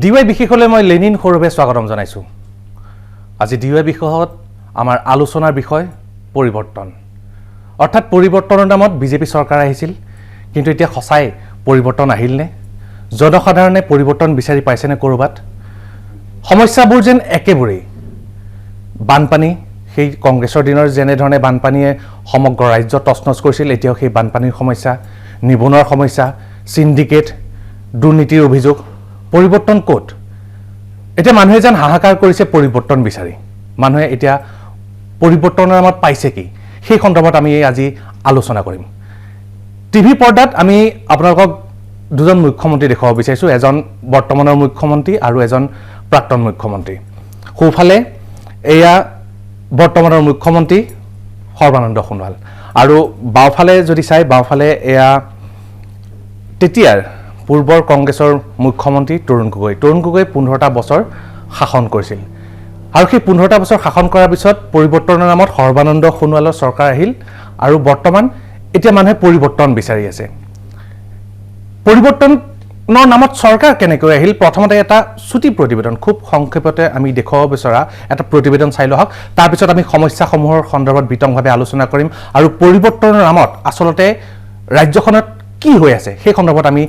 DY বিশেষলৈ মই Lenin সৌৰভে স্বাগতম জনাইছোঁ। আজি ডিৱাই বিষয়ত আমাৰ আলোচনাৰ বিষয় পৰিৱৰ্তন। অৰ্থাৎ পৰিৱৰ্তনৰ নামত বিজেপি চৰকাৰ আহিছিল, কিন্তু এতিয়া সঁচাই পৰিৱৰ্তন আহিলনে? জনসাধাৰণে পৰিৱৰ্তন বিচাৰি পাইছেনে ক'ৰবাত? সমস্যাবোৰ যেন একেবোৰেই। বানপানী, সেই কংগ্ৰেছৰ দিনৰ যেনেধৰণে বানপানীয়ে সমগ্ৰ ৰাজ্য তছনছ কৰিছিল, এতিয়াও সেই বানপানীৰ সমস্যা, নিবনুৱাৰ সমস্যা, চিণ্ডিকেট, দুৰ্নীতিৰ অভিযোগ। পৰিৱৰ্তন ক'ত? এতিয়া মানুহে যেন হাহাকাৰ কৰিছে পৰিৱৰ্তন বিচাৰি। মানুহে এতিয়া পৰিৱৰ্তনৰ নামত পাইছে কি? সেই সন্দৰ্ভত আমি আজি আলোচনা কৰিম। টিভি পৰ্দাত আমি আপোনালোকক দুজন মুখ্যমন্ত্ৰী দেখুৱাব বিচাৰিছোঁ, এজন বৰ্তমানৰ মুখ্যমন্ত্ৰী আৰু এজন প্ৰাক্তন মুখ্যমন্ত্ৰী। সোঁফালে এয়া বৰ্তমানৰ মুখ্যমন্ত্ৰী সৰ্বানন্দ সোণোৱাল, আৰু বাওঁফালে যদি চাই, বাওঁফালে এয়া তেতিয়াৰ পূৰ্বৰ কংগ্ৰেছৰ মুখ্যমন্ত্ৰী তৰুণ গগৈ। তৰুণ গগৈ 15টা বছৰ শাসন কৰিছিল, আৰু সেই 15টা বছৰ শাসন কৰাৰ পিছত পৰিৱৰ্তনৰ নামত সৰ্বানন্দ সোণোৱালৰ চৰকাৰ আহিল, আৰু বৰ্তমান এতিয়া মানুহে পৰিৱৰ্তন বিচাৰি আছে। পৰিৱৰ্তনৰ নামত চৰকাৰ কেনেকৈ আহিল? প্ৰথমতে এটা চুটি প্ৰতিবেদন, খুব সংক্ষেপতে আমি দেখুৱাব বিচৰা এটা প্ৰতিবেদন চাই লওক। তাৰপিছত আমি সমস্যাসমূহৰ সন্দৰ্ভত বিতংভাৱে আলোচনা কৰিম, আৰু পৰিৱৰ্তনৰ নামত আচলতে ৰাজ্যখনত কি হৈ আছে সেই সন্দৰ্ভত আমি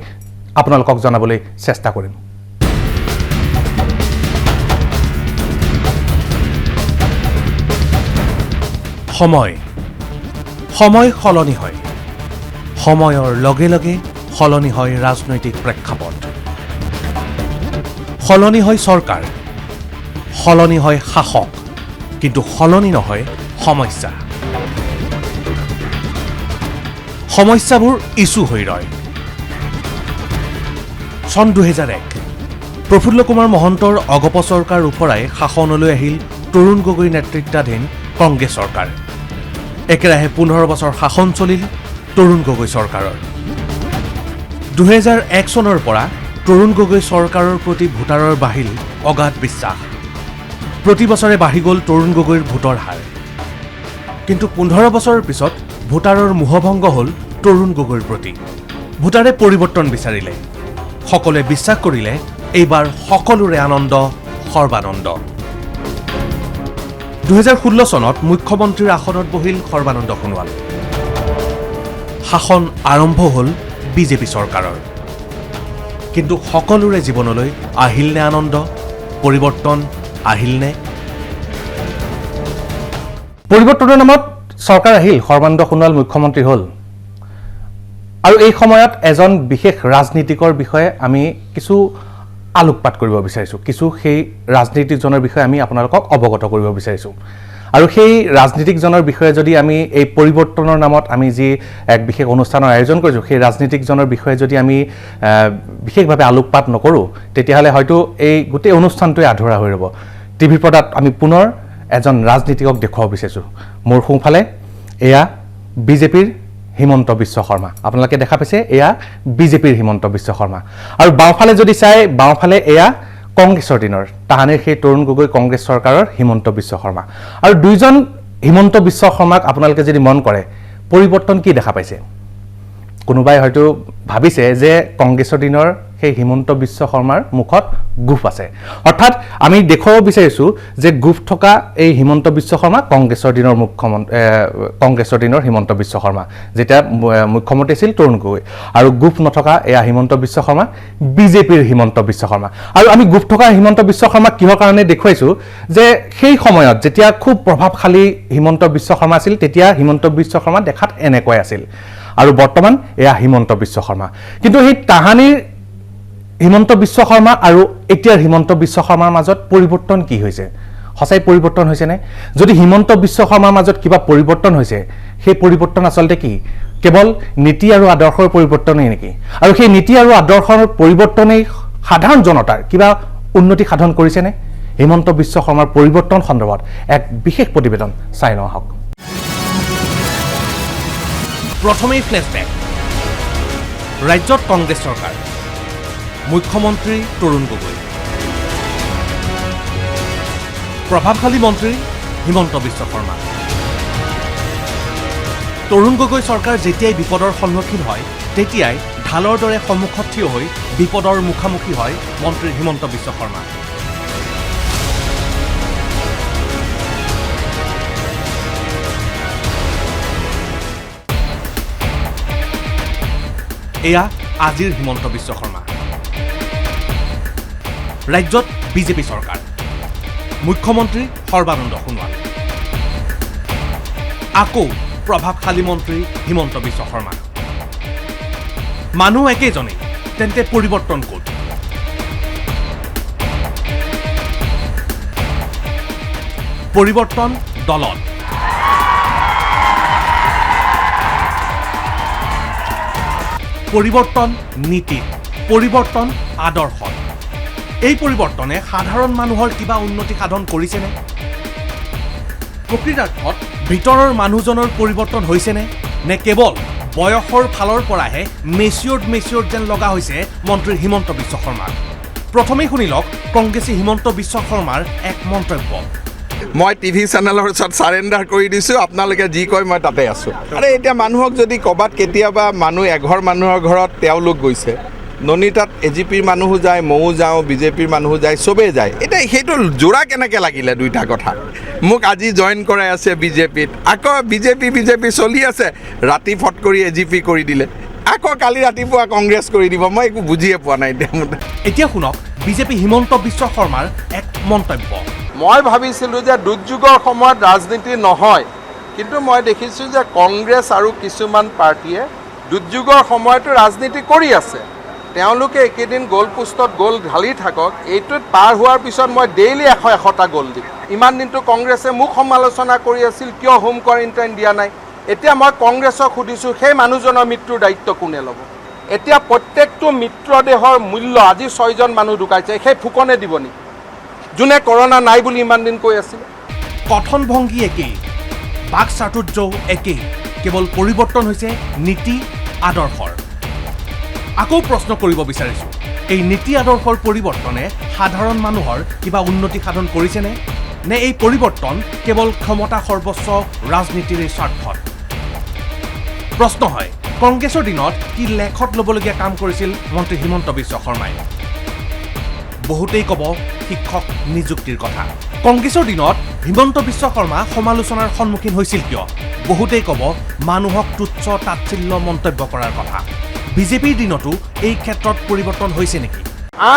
আপোনালোকক জনাবলৈ চেষ্টা কৰিম। সময় সলনি হয়, সময়ৰ লগে লগে সলনি হয় ৰাজনৈতিক প্ৰেক্ষাপট, সলনি হয় চৰকাৰ, সলনি হয় শাসক, কিন্তু সলনি নহয় সমস্যা। সমস্যাবোৰ ইছ্যু হৈ ৰয়। চন 2001 প্ৰফুল্ল কুমাৰ মহন্তৰ অগপ চৰকাৰ ওপৰাই শাসনলৈ আহিল তৰুণ গগৈ নেতৃত্বাধীন কংগ্ৰেছ চৰকাৰ। একেৰাহে 15 বছৰ শাসন চলিল তৰুণ গগৈ চৰকাৰৰ। 2001 চনৰ পৰা তৰুণ গগৈ চৰকাৰৰ প্ৰতি ভোটাৰৰ বাঢ়িল অগাধ বিশ্বাস। প্ৰতি বছৰে বাঢ়ি গ'ল তৰুণ গগৈৰ ভোটৰ হাৰ। কিন্তু 15 বছৰৰ পিছত ভোটাৰৰ মোহভংগ হ'ল তৰুণ গগৈৰ প্ৰতি। ভোটাৰে পৰিৱৰ্তন বিচাৰিলে, সকলোৱে বিশ্বাস কৰিলে এইবাৰ সকলোৰে আনন্দ সৰ্বানন্দ। 2016 চনত মুখ্যমন্ত্ৰীৰ আসনত বহিল সৰ্বানন্দ সোণোৱাল। শাসন আৰম্ভ হ'ল বিজেপি চৰকাৰৰ। কিন্তু সকলোৰে জীৱনলৈ আহিলনে আনন্দ? পৰিৱৰ্তন আহিলনে? পৰিৱৰ্তনৰ নামত চৰকাৰ আহিল, সৰ্বানন্দ সোণোৱাল মুখ্যমন্ত্ৰী হ'ল, আৰু এই সময়ত এজন বিশেষ ৰাজনীতিকৰ বিষয়ে আমি কিছু আলোকপাত কৰিব বিচাৰিছোঁ, কিছু সেই ৰাজনীতিকজনৰ বিষয়ে আমি আপোনালোকক অৱগত কৰিব বিচাৰিছোঁ। আৰু সেই ৰাজনীতিকজনৰ বিষয়ে যদি আমি এই পৰিৱৰ্তনৰ নামত আমি যি এক বিশেষ অনুষ্ঠানৰ আয়োজন কৰিছোঁ, সেই ৰাজনীতিকজনৰ বিষয়ে যদি আমি বিশেষভাৱে আলোকপাত নকৰোঁ, তেতিয়াহ'লে হয়তো এই গোটেই অনুষ্ঠানটোৱে আধৰুৱা হৈ ৰ'ব। টিভি পৰ্দাত আমি পুনৰ এজন ৰাজনীতিকক দেখুৱাব বিচাৰিছোঁ। মোৰ সোঁফালে এয়া বিজেপিৰ হিমন্ত বিশ্ব শৰ্মা। আপোনালোকে দেখা পাইছে, এয়া বিজেপিৰ হিমন্ত বিশ্ব শৰ্মা। আৰু বাওঁফালে যদি চাই, বাওঁফালে এয়া কংগ্ৰেছৰ দিনৰ তাহানিৰ সেই তৰুণ গগৈ কংগ্ৰেছ চৰকাৰৰ হিমন্ত বিশ্ব শৰ্মা। আৰু দুইজন হিমন্ত বিশ্ব শৰ্মাক আপোনালোকে যদি মন কৰে, পৰিৱৰ্তন কি দেখা পাইছে? কোনোবাই হয়তো ভাবিছে যে কংগ্ৰেছৰ দিনৰ সেই হিমন্ত বিশ্ব শৰ্মাৰ মুখত গোফ আছে। অৰ্থাৎ আমি দেখুৱাব বিচাৰিছোঁ যে গোফ থকা এই হিমন্ত বিশ্ব শৰ্মা কংগ্ৰেছৰ দিনৰ কংগ্ৰেছৰ দিনৰ হিমন্ত বিশ্ব শৰ্মা, যেতিয়া মুখ্যমন্ত্ৰী আছিল তৰুণ গগৈ। আৰু গোফ নথকা এয়া হিমন্ত বিশ্ব শৰ্মা বিজেপিৰ হিমন্ত বিশ্ব শৰ্মা। আৰু আমি গোফ থকা হিমন্ত বিশ্ব শৰ্মাক কিহৰ কাৰণে দেখুৱাইছোঁ? যে সেই সময়ত যেতিয়া খুব প্ৰভাৱশালী হিমন্ত বিশ্ব শৰ্মা আছিল, তেতিয়া হিমন্ত বিশ্ব শৰ্মা দেখাত এনেকৈ আছিল, আৰু বৰ্তমান এয়া হিমন্ত বিশ্ব শৰ্মা। কিন্তু সেই তাহানিৰ হিমন্ত বিশ্ব শৰ্মা আৰু এতিয়াৰ হিমন্ত বিশ্ব শৰ্মাৰ মাজত পৰিৱৰ্তন কি হৈছে? সঁচাই পৰিৱৰ্তন হৈছেনে? যদি হিমন্ত বিশ্ব শৰ্মাৰ মাজত কিবা পৰিৱৰ্তন হৈছে, সেই পৰিৱৰ্তন আচলতে কি? কেৱল নীতি আৰু আদৰ্শৰ পৰিৱৰ্তনেই নেকি? আৰু সেই নীতি আৰু আদৰ্শৰ পৰিৱৰ্তনেই সাধাৰণ জনতাৰ কিবা উন্নতি সাধন কৰিছেনে? হিমন্ত বিশ্ব শৰ্মাৰ পৰিৱৰ্তন সন্দৰ্ভত এক বিশেষ প্ৰতিবেদন চাই লওঁ আহক। প্ৰথমেই ফ্লেশ্ববেক। ৰাজ্যত কংগ্ৰেছ চৰকাৰ, মুখ্যমন্ত্ৰী তৰুণ গগৈ, প্ৰভাৱশালী মন্ত্ৰী হিমন্ত বিশ্ব শৰ্মা। তৰুণ গগৈ চৰকাৰ যেতিয়াই বিপদৰ সন্মুখীন হয়, তেতিয়াই ঢালৰ দৰে সন্মুখত থিয় হৈ বিপদৰ মুখামুখি হয় মন্ত্ৰী হিমন্ত বিশ্ব শৰ্মা। এয়া আজিৰ হিমন্ত বিশ্ব শৰ্মা। ৰাজ্যত বিজেপি চৰকাৰ, মুখ্যমন্ত্ৰী সৰ্বানন্দ সোণোৱাল, আকৌ প্ৰভাৱশালী মন্ত্ৰী হিমন্ত বিশ্ব শৰ্মা। মানুহ একেজনেই, তেন্তে পৰিৱৰ্তন ক'ত? পৰিৱৰ্তন দলত। পৰিৱৰ্তন নীতিত, পৰিৱৰ্তন আদৰ্শত। এই পৰিৱৰ্তনে সাধাৰণ মানুহৰ কিবা উন্নতি সাধন কৰিছেনে? প্ৰকৃতাৰ্থত ভিতৰৰ মানুহজনৰ পৰিৱৰ্তন হৈছেনে, নে কেৱল বয়সৰ ফালৰ পৰাহে মেচিয়ৰ্ড যেন লগা হৈছে মন্ত্ৰী হিমন্ত বিশ্ব শৰ্মাক? প্ৰথমেই শুনি লওক কংগ্ৰেছী হিমন্ত বিশ্ব শৰ্মাৰ এক মন্তব্য। মই টিভি চেনেলৰ ওচৰত চাৰেণ্ডাৰ কৰি দিছোঁ, আপোনালোকে যি কয় মই তাতে আছোঁ। আৰে এতিয়া মানুহক যদি ক'ৰবাত কেতিয়াবা মানুহ এঘৰ মানুহৰ ঘৰত তেওঁলোক গৈছে, ননীতাত এজিপিৰ মানুহো যায়, ময়ো যাওঁ, বিজেপিৰ মানুহো যায়, চবেই যায়। এতিয়া সেইটো জোৰা কেনেকৈ লাগিলে দুইটা কথা? মোক আজি জইন কৰাই আছে বিজেপিত, আকৌ বিজেপি চলি আছে, ৰাতি ফট কৰি এজিপি কৰি দিলে, আকৌ কালি ৰাতিপুৱা কংগ্ৰেছ কৰি দিব। মই একো বুজিয়ে পোৱা নাই এতিয়া শুনক বিজেপি হিমন্ত বিশ্ব শৰ্মাৰ এক মন্তব্য। মই ভাবিছিলোঁ যে দুৰ্যোগৰ সময়ত ৰাজনীতি নহয়, কিন্তু মই দেখিছোঁ যে কংগ্ৰেছ আৰু কিছুমান পাৰ্টীয়ে দুৰ্যোগৰ সময়তো ৰাজনীতি কৰি আছে। তেওঁলোকে একেদিন গ'ল পোষ্টত গ'ল ঢালি থাকক, এইটোত পাৰ হোৱাৰ পিছত মই ডেইলি 100টা গ'ল দিম। ইমান দিনটো কংগ্ৰেছে মোক সমালোচনা কৰি আছিল, কিয় হোম কোৱাৰেণ্টাইন দিয়া নাই। এতিয়া মই কংগ্ৰেছক সুধিছোঁ, সেই মানুহজনৰ মৃত্যুৰ দায়িত্ব কোনে ল'ব? এতিয়া প্ৰত্যেকটো মৃতদেহৰ মূল্য, আজি 6জন মানুহ ঢুকাইছে, সেই ফুকনে দিব নেকি, যোনে কৰোণা নাই বুলি ইমান দিন কৈ আছিল? কথনভংগী একেই, বাক চাতুৰ্যও একেই, কেৱল পৰিৱৰ্তন হৈছে নীতি আদৰ্শৰ। আকৌ প্ৰশ্ন কৰিব বিচাৰিছোঁ, এই নীতি আদৰ্শৰ পৰিৱৰ্তনে সাধাৰণ মানুহৰ কিবা উন্নতি সাধন কৰিছেনে, নে এই পৰিৱৰ্তন কেৱল ক্ষমতা সৰ্বোচ্চ ৰাজনীতিৰ স্বাৰ্থত? প্ৰশ্ন হয়, কংগ্ৰেছৰ দিনত কি লেখত ল'বলগীয়া কাম কৰিছিল মন্ত্ৰী হিমন্ত বিশ্ব শৰ্মাই? বহুতেই ক'ব শিক্ষক নিযুক্তিৰ কথা। কংগ্ৰেছৰ দিনত হিমন্ত বিশ্ব শৰ্মা সমালোচনাৰ সন্মুখীন হৈছিল কিয়? বহুতেই ক'ব মানুহক তুচ্ছ তাচ্ছিল্য মন্তব্য কৰাৰ কথা। বিজেপিৰ দিনতো এই ক্ষেত্ৰত পৰিৱৰ্তন হৈছে নেকি?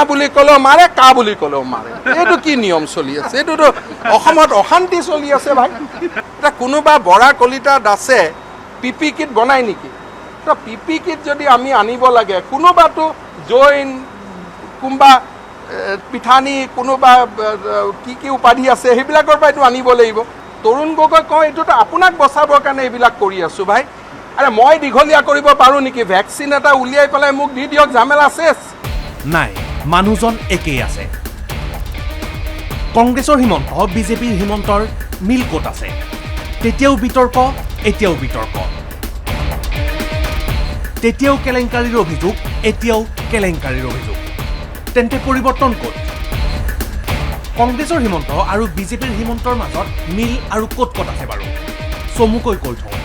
বুলি ক'লেও মাৰে, কা বুলি ক'লেও মাৰে। এইটো কি নিয়ম চলি আছে? এইটোতো অসমত অশান্তি চলি আছে ভাই। এতিয়া কোনোবা বৰা কলিতা দাসে পিপি কিট বনায় নেকি? পিপি কিট যদি আমি আনিব লাগে, কোনোবাতো জৈন, কোনোবা পিঠানী, কোনোবা কি উপাধি আছে, সেইবিলাকৰ পৰাইতো আনিব লাগিব। তৰুণ গগৈ কওঁ, এইটোতো আপোনাক বচাবৰ কাৰণে এইবিলাক কৰি আছোঁ ভাই। আৰে মই দীঘলীয়া কৰিব পাৰোঁ নেকি? ভেকচিন এটা উলিয়াই পেলাই মোক দি দিয়ক, ঝামেলা শেষ। নাই, মানুহজন একেই আছে। কংগ্ৰেছৰ হিমন্ত বিজেপিৰ হিমন্তৰ মিল ক'ত আছে? তেতিয়াও বিতৰ্ক, এতিয়াও বিতৰ্ক। তেতিয়াও কেলেংকাৰীৰ অভিযোগ, এতিয়াও কেলেংকাৰীৰ অভিযোগ। তেন্তে পৰিৱৰ্তন ক'ত? কংগ্ৰেছৰ হিমন্ত আৰু বিজেপিৰ হিমন্তৰ মাজত মিল আৰু ক'ত আছে বাৰু? চমুকৈ কৈ থওঁ,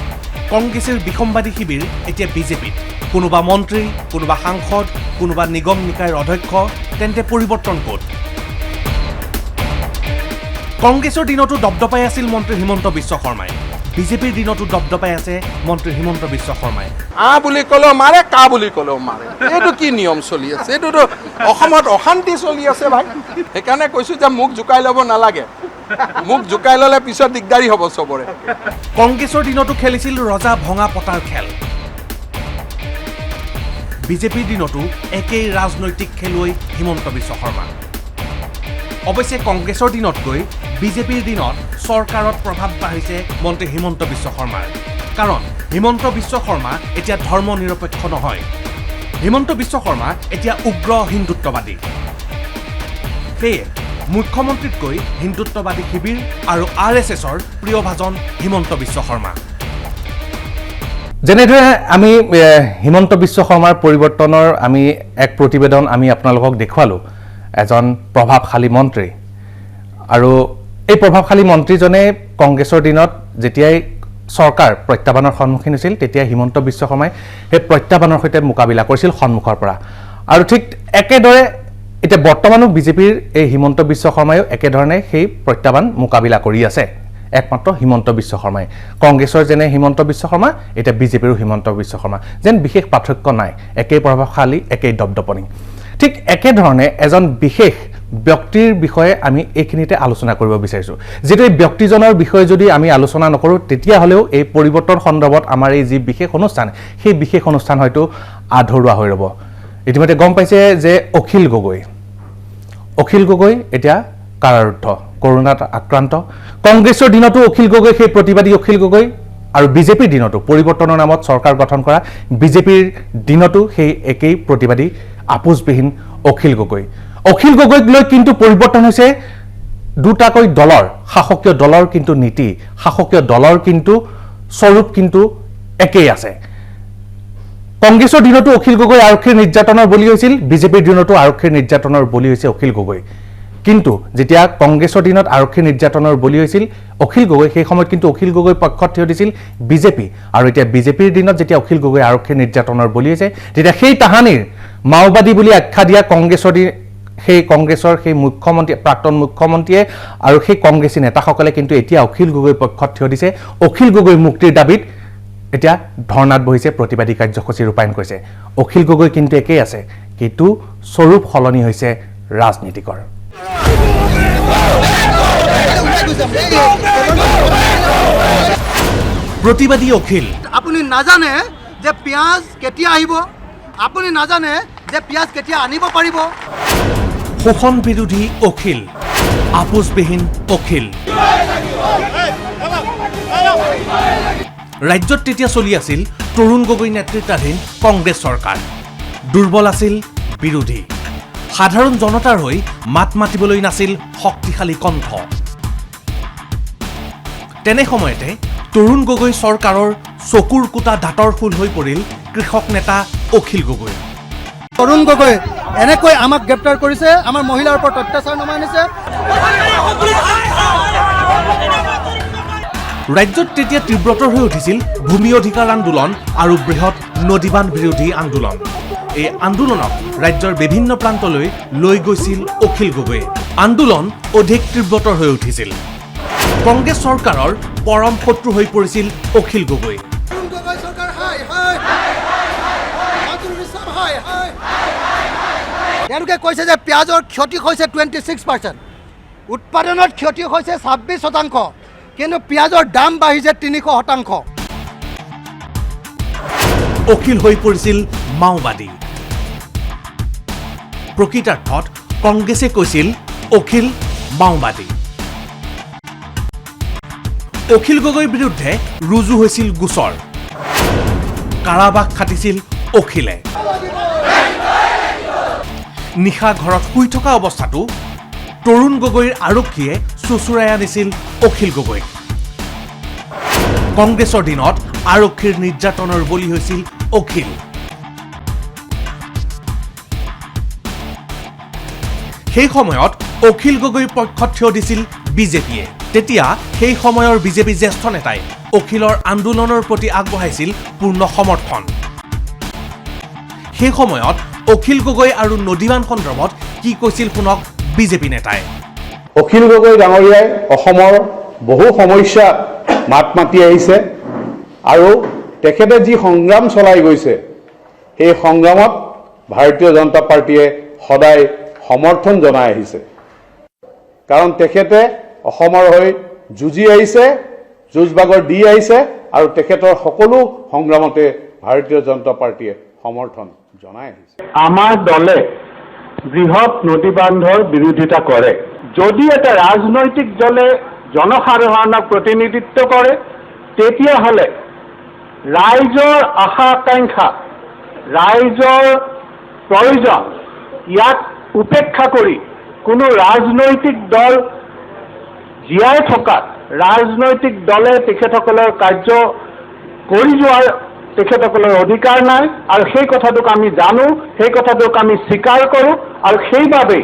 কংগ্ৰেছৰ বিসম্বাদী শিবিৰ এতিয়া বিজেপিত। কোনোবা মন্ত্ৰী, কোনোবা সাংসদ, কোনোবা নিগম নিকায়ৰ অধ্যক্ষ। তেন্তে পৰিৱৰ্তন ক'ত? কংগ্ৰেছৰ দিনতো দপদপাই আছিল মন্ত্ৰী হিমন্ত বিশ্ব শৰ্মাই, বিজেপিৰ দিনতো দপদপাই আছে মন্ত্ৰী হিমন্ত বিশ্ব শৰ্মাই। বুলি ক'লেও মাৰে, কা বুলি ক'লেও মাৰে। এইটো কি নিয়ম চলি আছে? এইটোতো অসমত অশান্তি চলি আছে ভাই। সেইকাৰণে কৈছোঁ যে মোক জোকাই ল'ব নালাগে, মোক জোকাই ল'লে পিছত দিগদাৰী হ'ব চবৰে। কংগ্ৰেছৰ দিনতো খেলিছিল ৰজা ভঙা পতাৰ খেল, বিজেপিৰ দিনতো একেই ৰাজনৈতিক খেলুৱৈ হিমন্ত বিশ্ব শৰ্মা। অৱশ্যে কংগ্ৰেছৰ দিনতকৈ বিজেপিৰ দিনত চৰকাৰত প্ৰভাৱ বাঢ়িছে মন্ত্ৰী হিমন্ত বিশ্ব শৰ্মাৰ। কাৰণ হিমন্ত বিশ্ব শৰ্মা এতিয়া ধৰ্ম নিৰপেক্ষ নহয়। হিমন্ত বিশ্ব শৰ্মা এতিয়া উগ্ৰ হিন্দুত্ববাদী। সেয়ে মুখ্যমন্ত্ৰীতকৈ হিন্দুত্ববাদী শিবিৰ আৰু RSSৰ প্ৰিয়ভাজন হিমন্ত বিশ্ব শৰ্মা। যেনেদৰে আমি হিমন্ত বিশ্ব শৰ্মাৰ পৰিৱৰ্তনৰ আমি এক প্ৰতিবেদন আমি আপোনালোকক দেখুৱালোঁ, এজন প্ৰভাৱশালী মন্ত্ৰী। আৰু এই প্ৰভাৱশালী মন্ত্ৰীজনে কংগ্ৰেছৰ দিনত যেতিয়াই চৰকাৰ প্ৰত্যাহ্বানৰ সন্মুখীন হৈছিল তেতিয়া হিমন্ত বিশ্ব শৰ্মাই সেই প্ৰত্যাহ্বানৰ সৈতে মোকাবিলা কৰিছিল সন্মুখৰ পৰা আৰু ঠিক একেদৰে এতিয়া বৰ্তমানো বিজেপিৰ এই হিমন্ত বিশ্ব শৰ্মায়ো একেধৰণে সেই প্ৰত্যাহ্বান মোকাবিলা কৰি আছে একমাত্ৰ হিমন্ত বিশ্ব শৰ্মাই কংগ্ৰেছৰ যেনে হিমন্ত বিশ্ব শৰ্মা এটা বিজেপিৰো হিমন্ত বিশ্ব শৰ্মা যেন বিশেষ পাৰ্থক্য নাই একেই প্ৰভাৱশালী একেই দপদপনি ঠিক একেধৰণে এজন বিশেষ ব্যক্তিৰ বিষয়ে আমি এইখিনিতে আলোচনা কৰিব বিচাৰিছোঁ যেটো এই ব্যক্তিজনৰ বিষয়ে যদি আমি আলোচনা নকৰোঁ তেতিয়া হ'লেও এই পৰিৱৰ্তন সন্দৰ্ভত আমাৰ এই যি বিশেষ অনুষ্ঠান সেই বিশেষ অনুষ্ঠান হয়তো আধৰুৱা হৈ ৰ'ব ইতিমধ্যে গম পাইছে যে অখিল গগৈ এতিয়া কাৰাৰুদ্ধ কৰোনাত আক্ৰান্ত কংগ্ৰেছৰ দিনতো অখিল গগৈ সেই প্ৰতিবাদী অখিল গগৈ আৰু বিজেপিৰ দিনতো পৰিৱৰ্তনৰ নামত চৰকাৰ গঠন কৰা বিজেপিৰ দিনতো সেই একেই প্ৰতিবাদী আপোচবিহীন অখিল গগৈক লৈ কিন্তু পৰিৱৰ্তন হৈছে দুটাকৈ দলৰ শাসকীয় দলৰ কিন্তু নীতি শাসকীয় দলৰ কিন্তু স্বৰূপ কিন্তু একেই আছে কংগ্ৰেছৰ দিনতো অখিল গগৈ আৰক্ষীৰ নিৰ্যাতনৰ বলি হৈছিল বিজেপিৰ দিনতো আৰক্ষীৰ নিৰ্যাতনৰ বলি হৈছে অখিল গগৈ কিন্তু যেতিয়া কংগ্ৰেছৰ দিনত আৰক্ষীৰ নিৰ্যাতনৰ বলি হৈছিল অখিল গগৈ সেই সময়ত কিন্তু অখিল গগৈ পক্ষত থিয় দিছিল বিজেপি আৰু এতিয়া বিজেপিৰ দিনত যেতিয়া অখিল গগৈ আৰক্ষীৰ নিৰ্যাতনৰ বলি হৈছে তেতিয়া সেই তাহানিৰ মাওবাদী বুলি আখ্যা দিয়া কংগ্ৰেছৰ সেই মুখ্যমন্ত্ৰী প্ৰাক্তন মুখ্যমন্ত্ৰীয়ে আৰু সেই কংগ্ৰেছী নেতাসকলে কিন্তু এতিয়া অখিল গগৈ পক্ষত থিয় দিছে অখিল গগৈ মুক্তিৰ দাবীত এতিয়া ধৰ্ণাত বহিছে প্ৰতিবাদী কাৰ্যসূচী ৰূপায়ণ কৰিছে অখিল গগৈ কিন্তু একেই আছে কিন্তু স্বৰূপ সলনি হৈছে ৰাজনীতিকৰ প্ৰতিবাদী অখিল আপুনি নাজানে যে পিয়াজ কেতিয়া আহিব আপুনি নাজানে যে পিয়াজ কেতিয়া আনিব পাৰিব শোষণ বিৰোধী অখিল আপোচবিহীন অখিল ৰাজ্যত তেতিয়া চলি আছিল তৰুণ গগৈ নেতৃত্বাধীন কংগ্ৰেছ চৰকাৰ দুৰ্বল আছিল বিৰোধী সাধাৰণ জনতাৰ হৈ মাত মাতিবলৈ নাছিল শক্তিশালী কণ্ঠ তেনে সময়তে তৰুণ গগৈ চৰকাৰৰ চকুৰ কুটা দাঁতৰ ফুল হৈ পৰিল কৃষক নেতা অখিল গগৈ তৰুণ গগৈ এনেকৈ আমাক গ্ৰেপ্তাৰ কৰিছে আমাৰ মহিলাৰ ওপৰত অত্যাচাৰ নমাই আনিছে ৰাজ্যত তেতিয়া তীব্ৰতৰ হৈ উঠিছিল ভূমি অধিকাৰ আন্দোলন আৰু বৃহৎ নদীবান্ধ বিৰোধী আন্দোলন এই আন্দোলনক ৰাজ্যৰ বিভিন্ন প্ৰান্তলৈ লৈ গৈছিল অখিল গগৈ আন্দোলন অধিক তীব্ৰতৰ হৈ উঠিছিল কংগ্ৰেছ চৰকাৰৰ পৰম শত্ৰু হৈ পৰিছিল অখিল গগৈ তেওঁলোকে কৈছে যে পিয়াজৰ ক্ষতি হৈছে 26%, উৎপাদনত ক্ষতি হৈছে 26%, কিন্তু পিয়াজৰ দাম বাঢ়িছে 300%। অখিল হৈ পৰিছিল মাওবাদী প্ৰকৃতাৰ্থত কংগ্ৰেছে কৈছিল অখিল মাওবাদী অখিল গগৈৰ বিৰুদ্ধে ৰুজু হৈছিল গোচৰ কাৰাবাস খাটিছিল অখিলে নিশা ঘৰত শুই থকা অৱস্থাটো তৰুণ গগৈৰ আৰক্ষীয়ে চুচুৰাই আনিছিল অখিল গগৈক কংগ্ৰেছৰ দিনত আৰক্ষীৰ নিৰ্যাতনৰ বলি হৈছিল অখিল সেই সময়ত অখিল গগৈৰ পক্ষত থিয় দিছিল বিজেপিয়ে তেতিয়া সেই সময়ৰ বিজেপি জ্যেষ্ঠ নেতাই অখিলৰ আন্দোলনৰ প্ৰতি আগবঢ়াইছিল পূৰ্ণ সমৰ্থন সেই সময়ত অখিল গগৈ আৰু নদীবান সন্দৰ্ভত কি কৈছিল শুনক বিজেপি নেতাই অখিল গগৈ ডাঙৰীয়াই অসমৰ বহু সমস্যা মাত মাতি আহিছে আৰু তেখেতে যি সংগ্ৰাম চলাই গৈছে সেই সংগ্ৰামত ভাৰতীয় জনতা পাৰ্টিয়ে সদায় সমৰ্থন জনাই আহিছে কাৰণ তেখেতে অসমৰ হৈ যুঁজি আহিছে যুঁজবাগৰ দি আহিছে আৰু তেখেতৰ সকলো সংগ্ৰামতে ভাৰতীয় জনতা পাৰ্টিয়ে সমৰ্থন জনাই আহিছে আমাৰ দলে বৃহৎ নদী বান্ধৰ বিৰোধিতা কৰে যদি এটা ৰাজনৈতিক দলে জনসাধাৰণক প্ৰতিনিধিত্ব কৰে তেতিয়াহ'লে ৰাইজৰ আশা আকাংক্ষা ৰাইজৰ প্ৰয়োজন ইয়াক উপেক্ষা কৰি কোনো ৰাজনৈতিক দল জীয়াই থকাত ৰাজনৈতিক দলে তেখেতসকলৰ কাৰ্য কৰি যোৱাৰ তেখেতসকলৰ অধিকাৰ নাই আৰু সেই কথাটোক আমি জানো সেই কথাটোক আমি স্বীকাৰ কৰোঁ আৰু সেইবাবে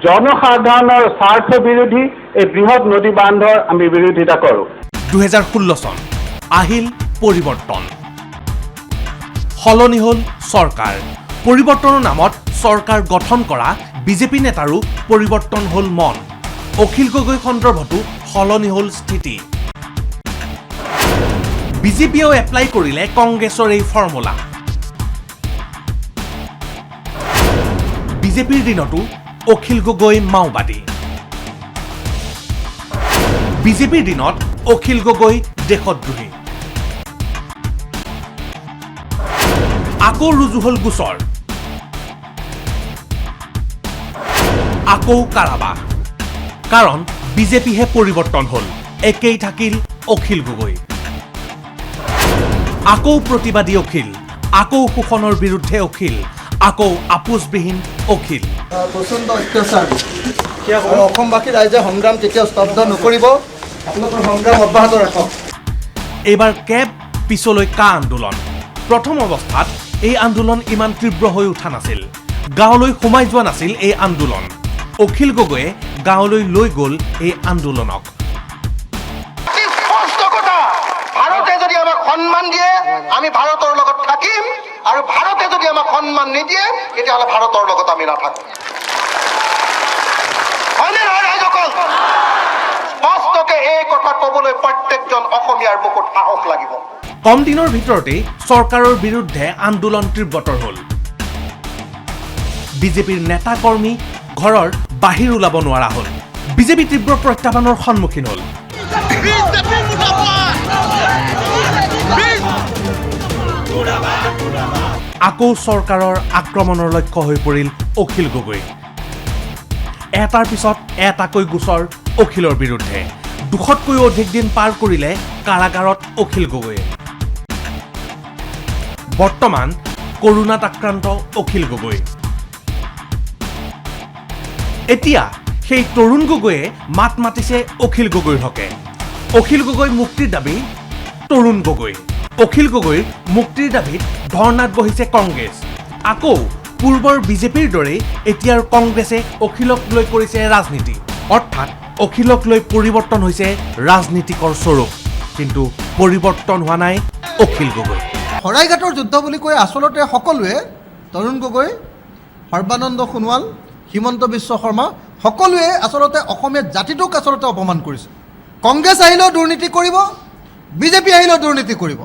জনসাধাৰণৰ স্বাৰ্থ বিৰোধী এই বৃহৎ নদী বান্ধৰ আমি বিৰোধিতা কৰোঁ 2016 চন আহিল পৰিৱৰ্তন। সলনি হ'ল চৰকাৰ। পৰিৱৰ্তনৰ নামত চৰকাৰ গঠন কৰা বিজেপি নেতাৰো পৰিৱৰ্তন হ'ল মন। অখিল গগৈ সন্দৰ্ভতো সলনি হ'ল স্থিতি। বিজেপিয়েও এপ্লাই কৰিলে কংগ্ৰেছৰ এই ফৰ্মুলা। বিজেপিৰ দিনতো অখিল গগৈ মাওবাদী। বিজেপিৰ দিনত অখিল গগৈ দেশদ্ৰোহী। আকৌ ৰুজু হ'ল গোচৰ। আকৌ কাৰাবাস। কাৰণ বিজেপিহে পৰিৱৰ্তন হ'ল, একেই থাকিল অখিল গগৈ। আকৌ প্ৰতিবাদী অখিল, আকৌ শোষণৰ বিৰুদ্ধে অখিল, আকৌ আপোচবিহীন অখিল। প্ৰচণ্ড অত্যাচাৰ আৰু অসমবাসী ৰাইজে সংগ্ৰাম কেতিয়াও স্তব্ধ নকৰিব। আপোনালোকৰ সংগ্ৰাম অব্যাহত ৰাখক। এইবাৰ কেব পিছলৈ কা আন্দোলন। প্ৰথম অৱস্থাত এই আন্দোলন ইমান তীব্ৰ হৈ উঠা নাছিল। গাঁৱলৈ সোমাই যোৱা নাছিল এই আন্দোলন। অখিল গগৈয়ে গাঁৱলৈ লৈ গ'ল এই আন্দোলনক। ভাৰতে যদি আমাক সন্মান দিয়ে আমি ভাৰতৰ লগত থাকিম, আৰু ভাৰতে যদি আমাক সন্মান নিদিয়ে তেতিয়াহ'লে ভাৰতৰ লগত আমি নাথাকিম। হয়নে নহয় ৰাইজসকল? স্পষ্টকে এই কথা ক'বলৈ প্ৰত্যেকজন অসমীয়াৰ বুকুত সাহস লাগিব। কম দিনৰ ভিতৰতেই চৰকাৰৰ বিৰুদ্ধে আন্দোলন তীব্ৰতৰ হ'ল। বিজেপিৰ নেতা কৰ্মী ঘৰৰ বাহিৰ ওলাব নোৱাৰা হ'ল। বিজেপি তীব্ৰ প্ৰত্যাহ্বানৰ সন্মুখীন হ'ল। আকৌ চৰকাৰৰ আক্ৰমণৰ লক্ষ্য হৈ পৰিল অখিল গগৈ। এটাৰ পিছত এটাকৈ গোচৰ অখিলৰ বিৰুদ্ধে। 200তকৈও অধিক দিন পাৰ কৰিলে কাৰাগাৰত অখিল গগৈয়ে। বৰ্তমান কৰোণাত আক্ৰান্ত অখিল গগৈ। এতিয়া সেই তৰুণ গগৈয়ে মাত মাতিছে অখিল গগৈৰ হকে। অখিল গগৈ মুক্তিৰ দাবী তৰুণ গগৈ। অখিল গগৈৰ মুক্তিৰ দাবীত ধৰ্ণাত বহিছে কংগ্ৰেছ। আকৌ পূৰ্বৰ বিজেপিৰ দৰেই এতিয়াৰ কংগ্ৰেছে অখিলক লৈ কৰিছে ৰাজনীতি। অৰ্থাৎ অখিলক লৈ পৰিৱৰ্তন হৈছে ৰাজনীতিকৰ স্বৰূপ, কিন্তু পৰিৱৰ্তন হোৱা নাই অখিল গগৈ। শৰাইঘাটৰ যুদ্ধ বুলি কৈ আচলতে সকলোৱে তৰুণ গগৈ, সৰ্বানন্দ সোণোৱাল, হিমন্ত বিশ্ব শৰ্মা সকলোৱে আচলতে অসমীয়া জাতিটোক আচলতে অপমান কৰিছে। কংগ্ৰেছ আহিলেও দুৰ্নীতি কৰিব, বিজেপি আহিলেও দুৰ্নীতি কৰিব।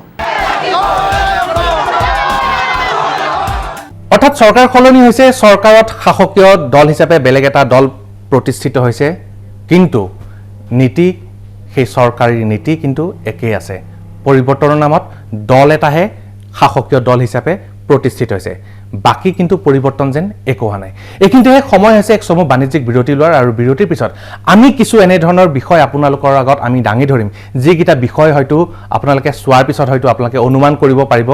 অৰ্থাৎ চৰকাৰ সলনি হৈছে, চৰকাৰত শাসকীয় দল হিচাপে বেলেগ এটা দল প্ৰতিষ্ঠিত হৈছে, কিন্তু নীতি সেই চৰকাৰী নীতি কিন্তু একেই আছে। পৰিৱৰ্তনৰ নামত দল এটাহে শাসকীয় দল হিচাপে প্ৰতিষ্ঠিত হৈছে, বাকী কিন্তু পৰিৱৰ্তন যেন একো হোৱা নাই। এইখিনিতে সময় হৈছে এক চমু বাণিজ্যিক বিৰতি লোৱাৰ, আৰু বিৰতিৰ পিছত আমি কিছু এনেধৰণৰ বিষয় আপোনালোকৰ আগত আমি দাঙি ধৰিম, যিকেইটা বিষয় হয়তো আপোনালোকে চোৱাৰ পিছত হয়তো আপোনালোকে অনুমান কৰিব পাৰিব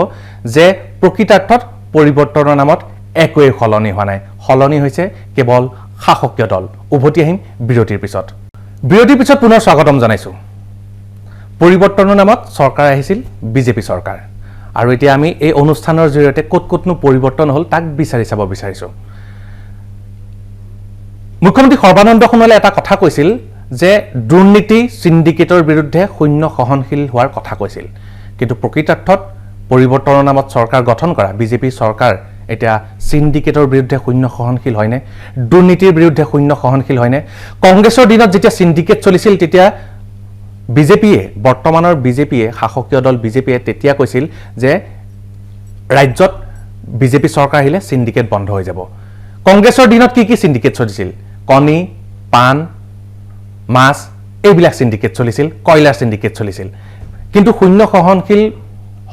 যে প্ৰকৃতাৰ্থত পৰিৱৰ্তনৰ নামত একোৱেই সলনি হোৱা নাই, সলনি হৈছে কেৱল শাসকীয় দল। উভতি আহিম বিৰতিৰ পিছত। বিৰতিৰ পিছত পুনৰ স্বাগতম জনাইছোঁ। পৰিৱৰ্তনৰ নামত চৰকাৰ আহিছিল বিজেপি চৰকাৰ, আৰু এতিয়া আমি এই অনুষ্ঠানৰ জৰিয়তে ক'ত ক'তনো পৰিৱৰ্তন হ'ল তাক বিচাৰি চাব বিচাৰিছোঁ। মুখ্যমন্ত্ৰী সৰ্বানন্দ সোণোৱালে এটা কথা কৈছিল যে দুৰ্নীতি চিণ্ডিকেটৰ বিৰুদ্ধে শূন্য সহনশীল হোৱাৰ কথা কৈছিল, কিন্তু প্ৰকৃতাৰ্থত পৰিৱৰ্তনৰ নামত চৰকাৰ গঠন কৰা বিজেপি চৰকাৰ এতিয়া চিণ্ডিকেটৰ বিৰুদ্ধে শূন্য সহনশীল হয়নে? দুৰ্নীতিৰ বিৰুদ্ধে শূন্য সহনশীল হয়নে? কংগ্ৰেছৰ দিনত যেতিয়া চিণ্ডিকেট চলিছিল তেতিয়া বিজেপিয়ে, বৰ্তমানৰ বিজেপিয়ে, শাসকীয় দল বিজেপিয়ে তেতিয়া কৈছিল যে ৰাজ্যত বিজেপি চৰকাৰ আহিলে চিণ্ডিকেট বন্ধ হৈ যাব। কংগ্ৰেছৰ দিনত কি কি চিণ্ডিকেট চলিছিল? কণী, পাণ, মাছ, এইবিলাক চিণ্ডিকেট চলিছিল, কয়লাৰ চিণ্ডিকেট চলিছিল। কিন্তু শূন্য সহনশীল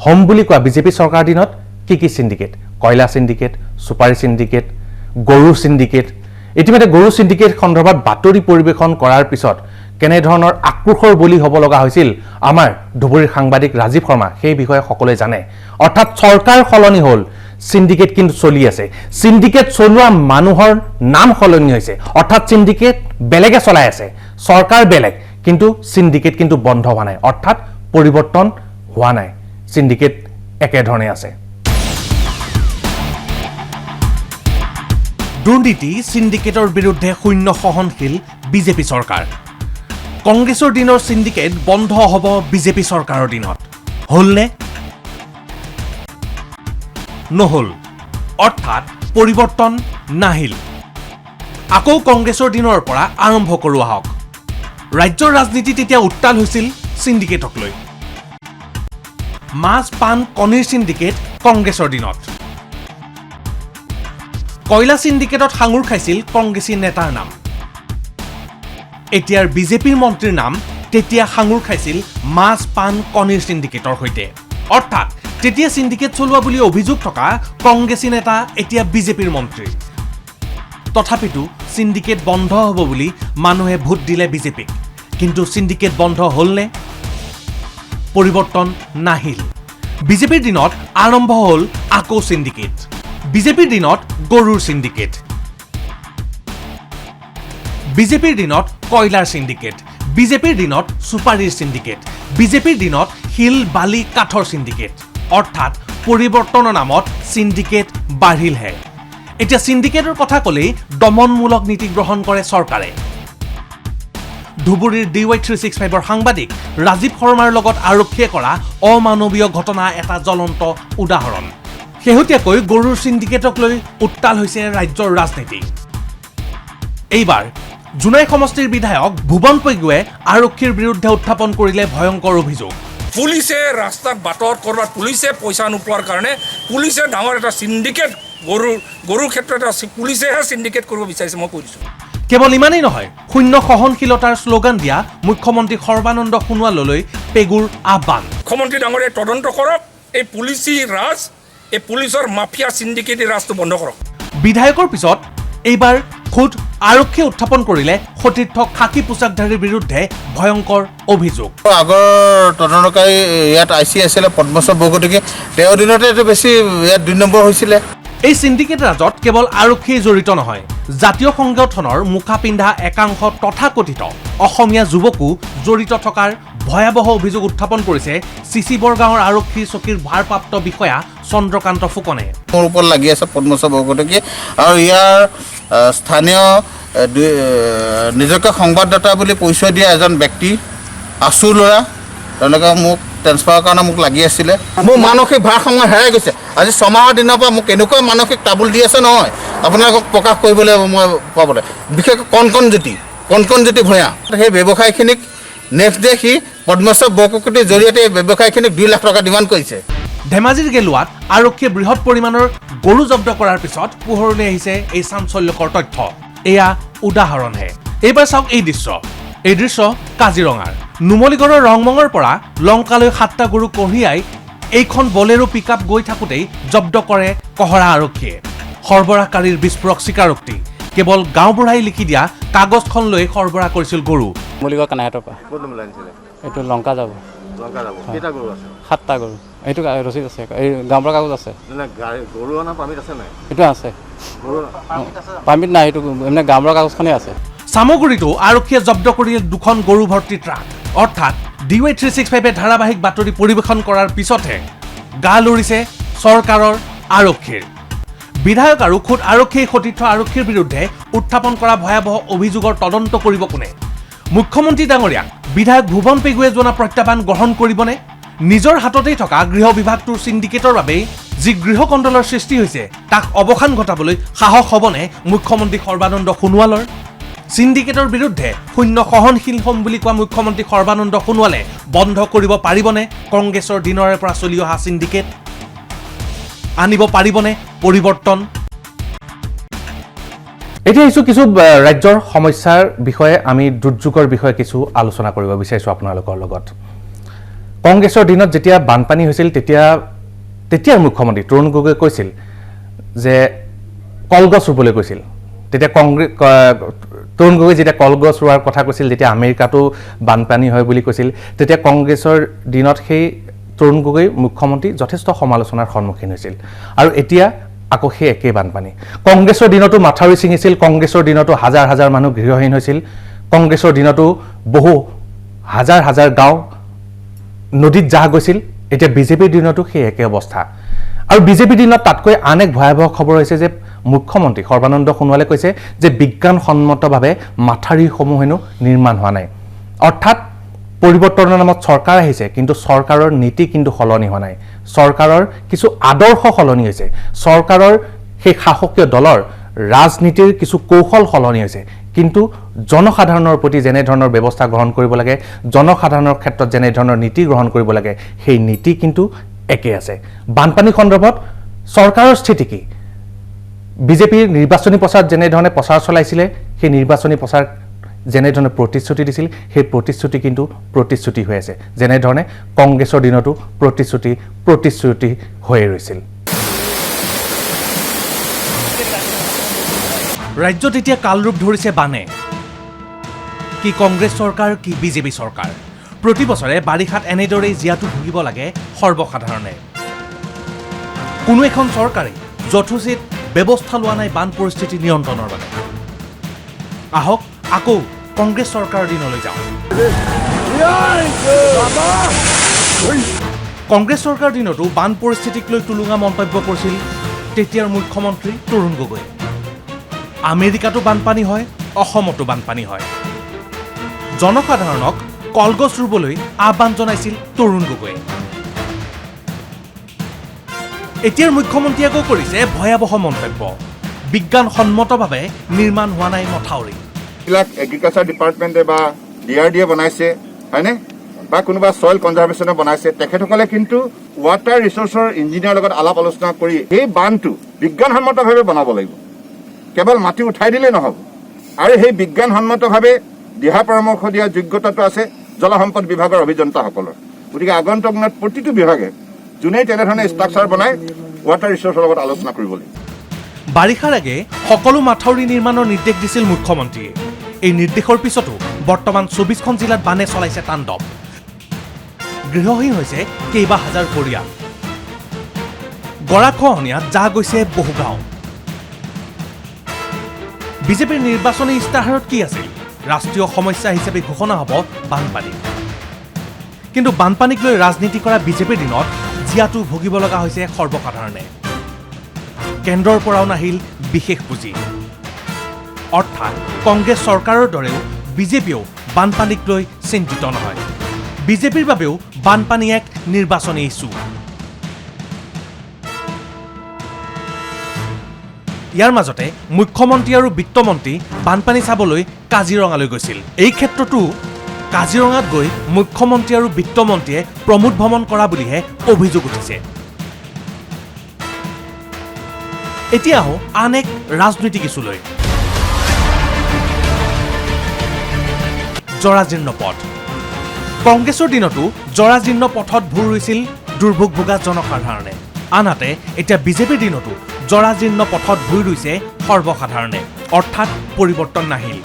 হ'ম বুলি কোৱা বিজেপি চৰকাৰৰ দিনত কি কি চিণ্ডিকেট? কয়লা চিণ্ডিকেট, চুপাৰী চিণ্ডিকেট, গৰু চিণ্ডিকেট। ইতিমধ্যে গৰু চিণ্ডিকেট সন্দৰ্ভত বাতৰি পৰিৱেশন কৰাৰ পিছত কেনেধৰণৰ আক্ৰোশৰ বলি হ'ব লগা হৈছিল আমাৰ ধুবুৰীৰ সাংবাদিক ৰাজীৱ শৰ্মা, সেই বিষয়ে সকলোৱে জানে। অৰ্থাৎ চৰকাৰ সলনি হ'ল, চিণ্ডিকেট কিন্তু চলি আছে। চিণ্ডিকেট চলোৱা মানুহৰ নাম সলনি হৈছে, অৰ্থাৎ চিণ্ডিকেট বেলেগে চলাই আছে, চৰকাৰ বেলেগ, কিন্তু চিণ্ডিকেট কিন্তু বন্ধ হোৱা নাই, অৰ্থাৎ পৰিৱৰ্তন হোৱা নাই, চিণ্ডিকেট একেধৰণে আছে। দুৰ্নীতি চিণ্ডিকেটৰ বিৰুদ্ধে শূন্য সহনশীল বিজেপি চৰকাৰ। কংগ্ৰেছৰ দিনৰ চিণ্ডিকেট বন্ধ হ'ব বিজেপি চৰকাৰৰ দিনত। হ'লনে? নহ'ল। অৰ্থাৎ পৰিৱৰ্তন নাহিল। আকৌ কংগ্ৰেছৰ দিনৰ পৰা আৰম্ভ কৰোঁ আহক। ৰাজ্যৰ ৰাজনীতি তেতিয়া উত্তাল হৈছিল চিণ্ডিকেটক লৈ। মাছ পাণ কণীৰ চিণ্ডিকেট কংগ্ৰেছৰ দিনত। কয়লা চিণ্ডিকেটত সাঙুৰ খাইছিল কংগ্ৰেছী নেতাৰ নাম। এতিয়াৰ বিজেপিৰ মন্ত্ৰীৰ নাম তেতিয়া সাঙুৰ খাইছিল মাছ পাণ কণীৰ চিণ্ডিকেটৰ সৈতে। অৰ্থাৎ তেতিয়া চিণ্ডিকেট চলোৱা বুলি অভিযোগ থকা কংগ্ৰেছী নেতা এতিয়া বিজেপিৰ মন্ত্ৰী। তথাপিতো চিণ্ডিকেট বন্ধ হ'ব বুলি মানুহে ভোট দিলে বিজেপিক। কিন্তু চিণ্ডিকেট বন্ধ হ'লনে? পৰিৱৰ্তন নাহিল। বিজেপিৰ দিনত আৰম্ভ হ'ল আকৌ চিণ্ডিকেট। বিজেপিৰ দিনত গৰুৰ চিণ্ডিকেট। বিজেপিৰ দিনত কয়লাৰ চিণ্ডিকেট। বিজেপিৰ দিনত চুপাৰীৰ চিণ্ডিকেট। বিজেপিৰ দিনত শিল বালি কাঠৰ চিণ্ডিকেট। অৰ্থাৎ পৰিৱৰ্তনৰ নামত চিণ্ডিকেট বাঢ়িলহে। এতিয়া চিণ্ডিকেটৰ কথা ক'লেই দমনমূলক নীতি গ্ৰহণ কৰে চৰকাৰে। ধুবুৰীৰ DY365ৰ সাংবাদিক ৰাজীৱ শৰ্মাৰ লগত আৰক্ষীয়ে কৰা অমানৱীয় ঘটনা এটা জ্বলন্ত উদাহৰণ। শেহতীয়াকৈ গৰুৰ চিণ্ডিকেটক লৈ উত্তাল হৈছে ৰাজ্যৰ ৰাজনীতি। এইবাৰ জোনাই সমষ্টিৰ বিধায়ক ভুৱন পেগুৱে আৰক্ষীৰ বিৰুদ্ধে উত্থাপন কৰিলে ভয়ংকৰ অভিযোগ। পুলিচে ৰাস্তাত বাটত কৰবাত পুলিচে পইচা নোপোৱাৰ কাৰণে পুলিচে ডাঙৰ এটা চিণ্ডিকেট গৰুৰ ক্ষেত্ৰত পুলিচেহে চিণ্ডিকেট কৰিব বিচাৰিছে। মই কৈ দিছোঁ। কেৱল ইমানেই নহয়, শূন্য সহনশীলতাৰ শ্লোগান দিয়া মুখ্যমন্ত্ৰী সৰ্বানন্দ সোণোৱাললৈ পেগুৰ আহ্বান। মুখ্যমন্ত্ৰী ডাঙৰীয়াই তদন্ত কৰক, এই পুলিচি ৰাজ, এই পুলিচৰ মাফিয়া চিণ্ডিকেট ৰাজটো বন্ধ কৰক। বিধায়কৰ পিছত এইবাৰ খুদ আৰক্ষীয়ে উত্থাপন কৰিলে সতীৰ্থ খাকী পোছাকধাৰীৰ বিৰুদ্ধে ভয়ংকৰ অভিযোগ। আগৰ তদন্তকাৰী ইয়াত IC আছিলে পদ্মশ্বৰ বৰগতিকে, তেওঁৰ দিনতে এইটো বেছি ইয়াত 2 নম্বৰ হৈছিলে। এই চিণ্ডিকেট ৰাজত কেৱল আৰক্ষীয়ে জড়িত নহয়, জাতীয় সংগঠনৰ মুখা পিন্ধা একাংশ তথাকথিত অসমীয়া যুৱকো জড়িত থকাৰ ভয়াৱহ অভিযোগ উত্থাপন কৰিছে চিচি বৰগাঁৱৰ আৰক্ষী চকীৰ ভাৰপ্ৰাপ্ত বিষয়া চন্দ্ৰকান্ত ফুকনে। মোৰ ওপৰত লাগি আছে পদ্মশ্বৰ বৰগতিকে আৰু ইয়াৰ স্থানীয় নিজকে সংবাদদাতা বুলি পৰিচয় দিয়া এজন ব্যক্তি আছু ল'ৰা, তেওঁলোকে মোক ট্ৰেন্সফাৰৰ কাৰণে মোক লাগি আছিলে। মোৰ মানসিক ভাৰসাম্য হেৰাই গৈছে। আজি 6 মাহৰ দিনৰ পৰা মোক এনেকুৱা মানসিক তাবুল দি আছে নহয়, আপোনালোকক প্ৰকাশ কৰিবলৈ মই পাবলৈ। বিশেষকৈ কণকণজ্যোতি ভূঞা, সেই ব্যৱসায়ীখিনিক নেক্সট ডে সি পদ্মশ্বৰ বৰগতিৰ জৰিয়তে এই ব্যৱসায়ীখিনিক 2 লাখ টকা ডিমাণ্ড কৰিছে। ধেমাজিৰ গেলুৱাত আৰক্ষীয়ে বৃহৎ পৰিমাণৰ গৰু জব্দ কৰাৰ পিছত পোহৰলৈ আহিছে এই চাঞ্চল্যকৰ তথ্য। এয়া উদাহৰণহে। এইবাৰ চাওক এই দৃশ্য। এই দৃশ্য কাজিৰঙাৰ নুমলীগড়ৰ ৰংমঙৰ পৰা লংকালৈ 7টা গৰু কঢ়িয়াই এইখন বলেৰো পিকআপ গৈ থাকোঁতেই জব্দ কৰে কহৰা আৰক্ষীয়ে। সৰবৰাহকাৰীৰ বিস্ফোৰক স্বীকাৰোক্তি। কেৱল গাঁওবুঢ়াই লিখি দিয়া কাগজখন লৈ সৰবৰাহ কৰিছিল গৰু। নুমলীগড় কানাহেটৰ পৰা এইটো লংকা যাব। 7টা গৰু। এইটো ৰচিদ আছে, এই গাঁওবুঢ়া কাগজ আছে। এইটো আছে, পাৰ্মিট নাই, এইটো মানে গাঁওবুঢ়া কাগজখনেই আছে। চামগুৰিতো আৰক্ষীয়ে জব্দ কৰিলে 2খন গৰু ভৰ্তি ট্ৰাক। অৰ্থাৎ DY365 ধাৰাবাহিক বাতৰি পৰিৱেশন কৰাৰ পিছতহে গা লৰিছে চৰকাৰৰ আৰক্ষীৰ। বিধায়ক আৰু খুদ আৰক্ষীয়ে সতীৰ্থ আৰক্ষীৰ বিৰুদ্ধে উত্থাপন কৰা ভয়াৱহ অভিযোগৰ তদন্ত কৰিব কোনে? মুখ্যমন্ত্ৰী ডাঙৰীয়াক বিধায়ক ভুৱন পেগুৱে জনা প্ৰত্যাহ্বান গ্ৰহণ কৰিবনে? নিজৰ হাততেই থকা গৃহ বিভাগটোৰ চিণ্ডিকেটৰ বাবেই যি গৃহকণ্ডলৰ সৃষ্টি হৈছে তাক অৱসান ঘটাবলৈ সাহস হ'বনে মুখ্যমন্ত্ৰী সৰ্বানন্দ সোণোৱালৰ? চিণ্ডিকেটৰ বিৰুদ্ধে শূন্য সহনশীল হ'ম বুলি কোৱা মুখ্যমন্ত্ৰী সৰ্বানন্দ সোণোৱালে বন্ধ কৰিব পাৰিবনে কংগ্ৰেছৰ দিনৰে পৰা চলি অহা চিণ্ডিকেট? আনিব পাৰিবনে পৰিৱৰ্তন? এতিয়া কিছু ৰাজ্যৰ সমস্যাৰ বিষয়ে আমি দুৰ্যোগৰ বিষয়ে কিছু আলোচনা কৰিব বিচাৰিছোঁ আপোনালোকৰ লগত। কংগ্ৰেছৰ দিনত যেতিয়া বানপানী হৈছিল তেতিয়াৰ মুখ্যমন্ত্ৰী তৰুণ গগৈয়ে কৈছিল যে কলগছ ৰুবলৈ কৈছিল। তেতিয়া তৰুণ গগৈ যেতিয়া কলগছ ৰোৱাৰ কথা কৈছিল, যেতিয়া আমেৰিকাতো বানপানী হয় বুলি কৈছিল, তেতিয়া কংগ্ৰেছৰ দিনত সেই তৰুণ গগৈ মুখ্যমন্ত্ৰী যথেষ্ট সমালোচনাৰ সন্মুখীন হৈছিল। আৰু এতিয়া আকৌ সেই একেই বানপানী। কংগ্ৰেছৰ দিনতো মাথাউৰি ছিঙিছিল, কংগ্ৰেছৰ দিনতো হাজাৰ হাজাৰ মানুহ গৃহহীন হৈছিল, কংগ্ৰেছৰ দিনতো বহু হাজাৰ হাজাৰ গাঁও নদীত জাহ গৈছিল। এতিয়া বিজেপিৰ দিনতো সেই একে অৱস্থা। আৰু বিজেপিৰ দিনত তাতকৈ আন এক ভয়াৱহ খবৰ হৈছে যে মুখ্যমন্ত্ৰী সৰ্বানন্দ সোণোৱালে কৈছে যে বিজ্ঞানসন্মতভাৱে মাথাউৰিসমূহ হেনো নিৰ্মাণ হোৱা নাই। অৰ্থাৎ পৰিৱৰ্তনৰ নামত চৰকাৰ আহিছে, কিন্তু চৰকাৰৰ নীতি কিন্তু সলনি হোৱা নাই। চৰকাৰৰ কিছু আদৰ্শ সলনি হৈছে, চৰকাৰৰ সেই শাসকীয় দলৰ ৰাজনীতিৰ কিছু কৌশল সলনি হৈছে, কিন্তু জনসাধাৰণৰ প্ৰতি যেনেধৰণৰ ব্যৱস্থা গ্ৰহণ কৰিব লাগে, জনসাধাৰণৰ ক্ষেত্ৰত যেনেধৰণৰ নীতি গ্ৰহণ কৰিব লাগে, সেই নীতি কিন্তু একেই আছে। বানপানী সন্দৰ্ভত চৰকাৰৰ স্থিতি কি? বিজেপিৰ নিৰ্বাচনী প্ৰচাৰ যেনেধৰণে প্ৰচাৰ চলাইছিলে, সেই নিৰ্বাচনী প্ৰচাৰ যেনেধৰণে প্ৰতিশ্ৰুতি দিছিল, সেই প্ৰতিশ্ৰুতি কিন্তু প্ৰতিশ্ৰুতি হৈ আছে, যেনেধৰণে কংগ্ৰেছৰ দিনতো প্ৰতিশ্ৰুতি হৈয়ে ৰৈছিল। ৰাজ্যত এতিয়া কালৰূপ ধৰিছে বানে। কি কংগ্ৰেছ চৰকাৰ, কি বিজেপি চৰকাৰ। প্ৰতি বছৰে বাৰিষাত এনেদৰেই জীয়াতু ভুগিব লাগে সৰ্বসাধাৰণে। কোনো এখন চৰকাৰে যথোচিত ব্যৱস্থা লোৱা নাই বান পৰিস্থিতি নিয়ন্ত্ৰণৰ বাবে। আহক আকৌ কংগ্ৰেছ চৰকাৰৰ দিনলৈ যাওঁ। কংগ্ৰেছ চৰকাৰৰ দিনতো বান পৰিস্থিতিক লৈ টুলুঙা মন্তব্য কৰিছিল তেতিয়াৰ মুখ্যমন্ত্ৰী তৰুণ গগৈ। আমেৰিকাতো বানপানী হয়, অসমতো বানপানী হয়। জনসাধাৰণক কলগছ ৰুবলৈ আহ্বান জনাইছিল তৰুণ গগৈয়ে। এতিয়াৰ মুখ্যমন্ত্ৰীয়ে আকৌ কৰিছে ভয়াৱহ মন্তব্য। বিজ্ঞানসন্মতভাৱে নিৰ্মাণ হোৱা নাই মথাউৰি। এইবিলাক এগ্ৰিকালচাৰ ডিপাৰ্টমেণ্টে বা DRDA বনাইছে, হয়নে, বা কোনোবা ছইল কনজাৰ্ভেশ্যনে বনাইছে, তেখেতসকলে কিন্তু ৱাটাৰ ৰিচোৰ্চৰ ইঞ্জিনিয়াৰৰ লগত আলাপ আলোচনা কৰি সেই বান্ধটো বিজ্ঞানসন্মতভাৱে বনাব লাগিব। কেৱল মাটি উঠাই দিলেই নহ'ব, আৰু সেই বিজ্ঞানসন্মতভাৱে দিহা পৰামৰ্শ দিয়াৰ যোগ্যতাটো আছে জলসম্পদ বিভাগৰ অভিযন্তাসকলৰ। গতিকে আগন্তুক দিনত প্ৰতিটো বিভাগে যোনেই তেনেধৰণে ষ্ট্ৰাকচাৰ বনাই ৱাটাৰ ৰিচোৰ্চৰ লগত আলোচনা কৰিব লাগিব। বাৰিষাৰ আগে সকলো মাথাউৰি নিৰ্মাণৰ নিৰ্দেশ দিছিল মুখ্যমন্ত্ৰীয়ে। এই নিৰ্দেশৰ পিছতো বৰ্তমান 24খন জিলাত বানে চলাইছে তাণ্ডৱ। গৃহহীন হৈছে কেইবা হাজাৰ পৰিয়াল। গৰাখহনীয়াত যা গৈছে বহু গাঁও। বিজেপিৰ নিৰ্বাচনী ইস্তাহাৰত কি আছিল? ৰাষ্ট্ৰীয় সমস্যা হিচাপে ঘোষণা হ'ব বানপানী। কিন্তু বানপানীক লৈ ৰাজনীতি কৰা বিজেপিৰ দিনত জীয়াতু ভুগিব লগা হৈছে সৰ্বসাধাৰণে। কেন্দ্ৰৰ পৰাও নাহিল বিশেষ পুঁজি। অৰ্থাৎ কংগ্ৰেছ চৰকাৰৰ দৰেও বিজেপিয়েও বানপানীক লৈ চিন্তিত নহয়। বিজেপিৰ বাবেও বানপানী এক নিৰ্বাচনী ইছ্যু। ইয়াৰ মাজতে মুখ্যমন্ত্ৰী আৰু বিত্তমন্ত্ৰী বানপানী চাবলৈ কাজিৰঙালৈ গৈছিল। এই ক্ষেত্ৰতো কাজিৰঙাত গৈ মুখ্যমন্ত্ৰী আৰু বিত্তমন্ত্ৰীয়ে প্ৰমোদ ভ্ৰমণ কৰা বুলিহে অভিযোগ উঠিছে। এতিয়া আহোঁ আন এক ৰাজনৈতিক ইছ্যুলৈ। জৰাজীৰ্ণ পথ। কংগ্ৰেছৰ দিনতো জৰাজীৰ্ণ পথত ভুৰ ৰুইছিল দুৰ্ভোগ ভোগা জনসাধাৰণে। আনহাতে এতিয়া বিজেপিৰ দিনতো জৰাজীৰ্ণ পথত ভুই ৰুইছে সৰ্বসাধাৰণে। অৰ্থাৎ পৰিৱৰ্তন নাহিল,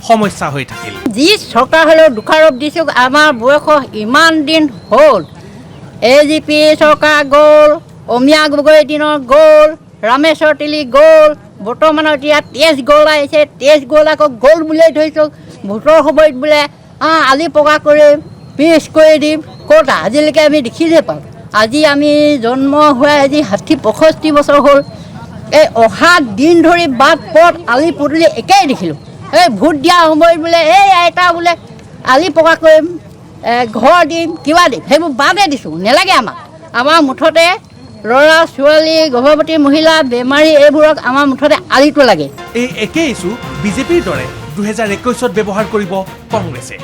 সমস্যা হৈ থাকিল। যি চৰকাৰ হ'লেও দোষাৰোপ দিছোঁ। আমাৰ বয়স ইমান দিন হ'ল, AGP চৰকাৰ গ'ল, অমিয়া গগৈৰ দিনত গ'ল, ৰামেশ্বৰ তেলী গ'ল, বৰ্তমানত এতিয়া তেজ গ'ল আহিছে। তেজ গ'ল আকৌ গ'ল বুলিয়ে ধৰিছোঁ। ভোটৰ সময়ত বোলে আলি পকা কৰিম, পিচ কৰি দিম। ক'ত আজিলৈকে আমি দেখিলে পাওঁ। আজি আমি জন্ম হোৱা আজি 60-65 বছৰ হ'ল। এই অহা দিন ধৰি বাট পথ আলি পদূলি একেই দেখিলোঁ। এই ভোট দিয়া সময়ত বোলে এই আইতা বোলে আলি পকা কৰিম, ঘৰ দিম, কিবা দিম, সেইবোৰ বাদে দিছোঁ। নেলাগে আমাক। আমাৰ মুঠতে ল'ৰা ছোৱালী, গৰ্ভৱতী মহিলা, বেমাৰী, এইবোৰক আমাৰ মুঠতে আলিটো লাগে। এই একেই ইছ্যু বিজেপিৰ দৰে 2021ত ব্যৱহাৰ কৰিব কংগ্ৰেছে।